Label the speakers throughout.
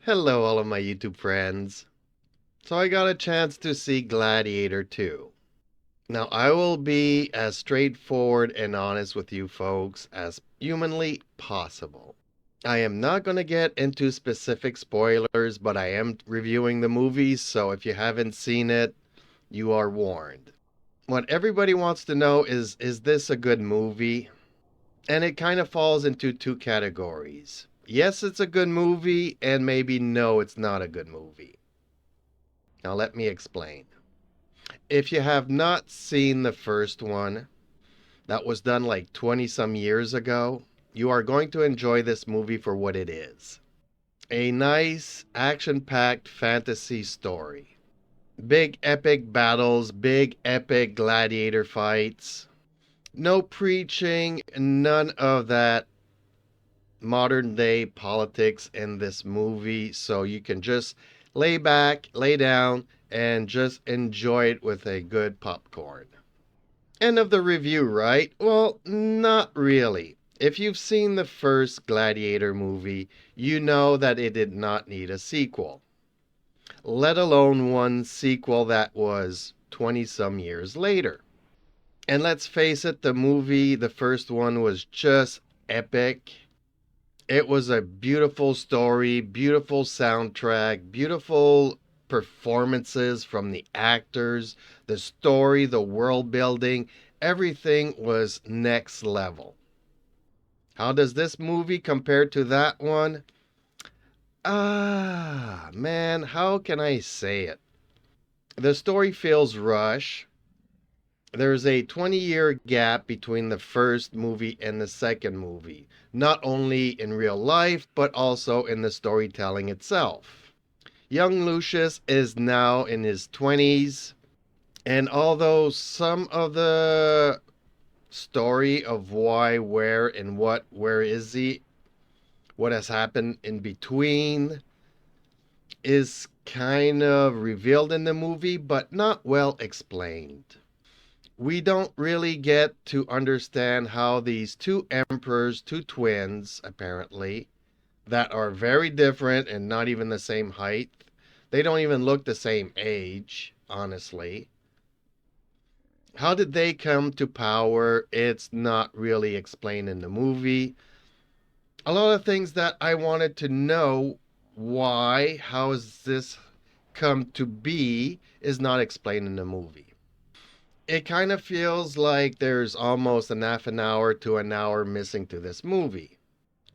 Speaker 1: Hello, all of my YouTube friends. So, I got a chance to see Gladiator 2. Now, I will be as straightforward and honest with you folks as humanly possible. I am not going to get into specific spoilers, but I am reviewing the movie, so if you haven't seen it, you are warned. What everybody wants to know is this a good movie? And it kind of falls into two categories. Yes, it's a good movie, and maybe no, it's not a good movie. Now, let me explain. If you have not seen the first one, that was done like 20 some years ago, you are going to enjoy this movie for what it is: a nice, action packed fantasy story. Big epic battles, big epic gladiator fights. No preaching, none of that modern day politics in this movie. So you can just lay back, lay down, and just enjoy it with a good popcorn. End of the review, right? Well, not really. If you've seen the first Gladiator movie, you know that it did not need a sequel, let alone one sequel that was 20 some years later. And let's face it, the first one was just epic. It was a beautiful story, beautiful soundtrack, beautiful performances from the actors, the story, the world building. Everything was next level. How does this movie compare to that one? Man, how can I say it? The story feels rushed. There's a 20-year gap between the first movie and the second movie, not only in real life, but also in the storytelling itself. Young Lucius is now in his 20s, and although some of the story of why, where, and where is he, what has happened in between is kind of revealed in the movie, but not well explained. We don't really get to understand how these two emperors, two twins, apparently, that are very different and not even the same height, they don't even look the same age, honestly. How did they come to power? It's not really explained in the movie. A lot of things that I wanted to know why, how has this come to be, is not explained in the movie. It kind of feels like there's almost an half an hour to an hour missing to this movie.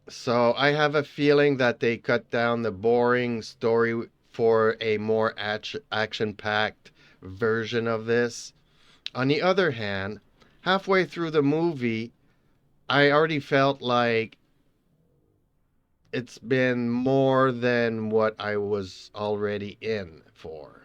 Speaker 1: So I have a feeling that they cut down the boring story for a more action packed version of this. On the other hand, halfway through the movie, I already felt like it's been more than what I was already in for.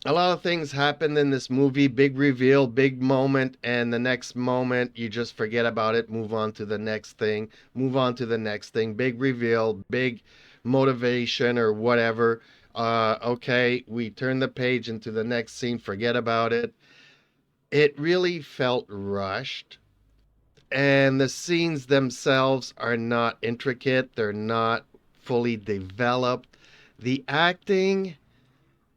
Speaker 1: A lot of things happened in this movie: big reveal, big moment, and the next moment you just forget about it, move on to the next thing, move on to the next thing. Big reveal, big motivation or whatever. Okay, we turn the page into the next scene, forget about it. It really felt rushed, and the scenes themselves are not intricate, they're not fully developed. The acting,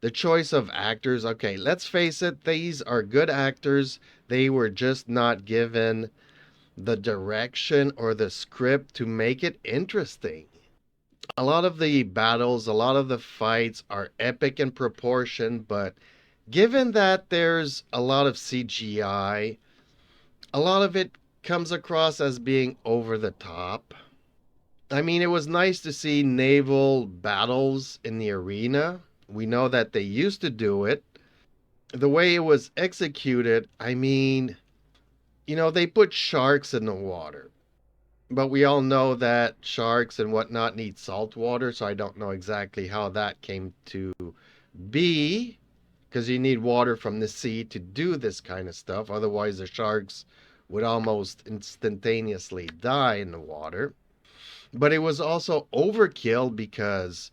Speaker 1: the choice of actors, okay, let's face it, these are good actors. They were just not given the direction or the script to make it interesting. A lot of the battles, a lot of the fights are epic in proportion, but given that there's a lot of CGI, a lot of it comes across as being over the top. I mean, it was nice to see naval battles in the arena. We know that they used to do it. The way it was executed, I mean, they put sharks in the water. But we all know that sharks and whatnot need salt water, so I don't know exactly how that came to be, because you need water from the sea to do this kind of stuff. Otherwise, the sharks would almost instantaneously die in the water. But it was also overkill because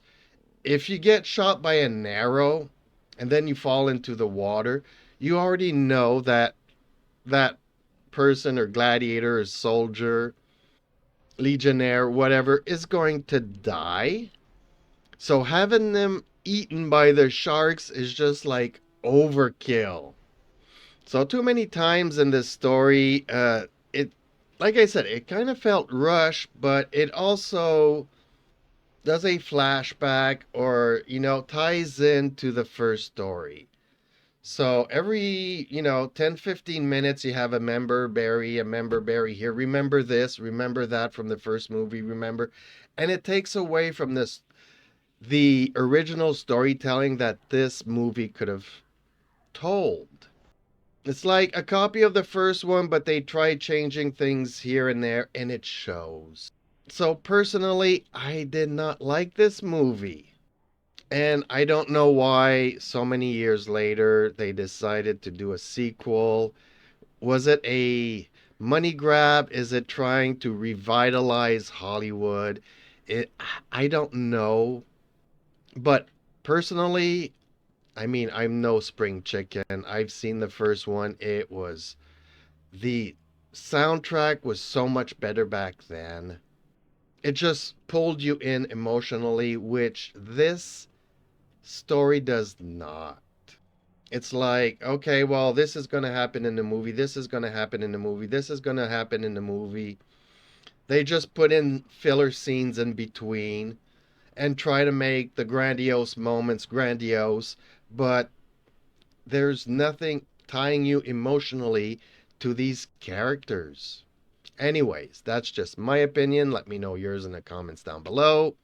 Speaker 1: if you get shot by an arrow and then you fall into the water, you already know that that person or gladiator or soldier, legionnaire, whatever, is going to die. So having them eaten by the sharks is just like overkill. So too many times in this story, it, like I said, it kind of felt rushed, but it also does a flashback or, ties into the first story. So every, 10, 15 minutes, you have a member berry here. Remember this, remember that from the first movie, remember. And it takes away from the original storytelling that this movie could have told. It's like a copy of the first one, but they tried changing things here and there, and it shows. So personally, I did not like this movie. And I don't know why so many years later they decided to do a sequel. Was it a money grab? Is it trying to revitalize Hollywood? It I don't know. But personally, I mean, I'm no spring chicken. I've seen the first one. The soundtrack was so much better back then. It just pulled you in emotionally, which this story does not. It's like, okay, well, this is going to happen in the movie. This is going to happen in the movie. This is going to happen in the movie. They just put in filler scenes in between and try to make the grandiose moments grandiose, but there's nothing tying you emotionally to these characters. Anyways, that's just my opinion. Let me know yours in the comments down below.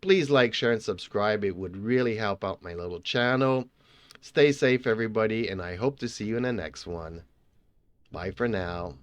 Speaker 1: Please like, share, and subscribe. It would really help out my little channel. Stay safe, everybody, and I hope to see you in the next one. Bye for now.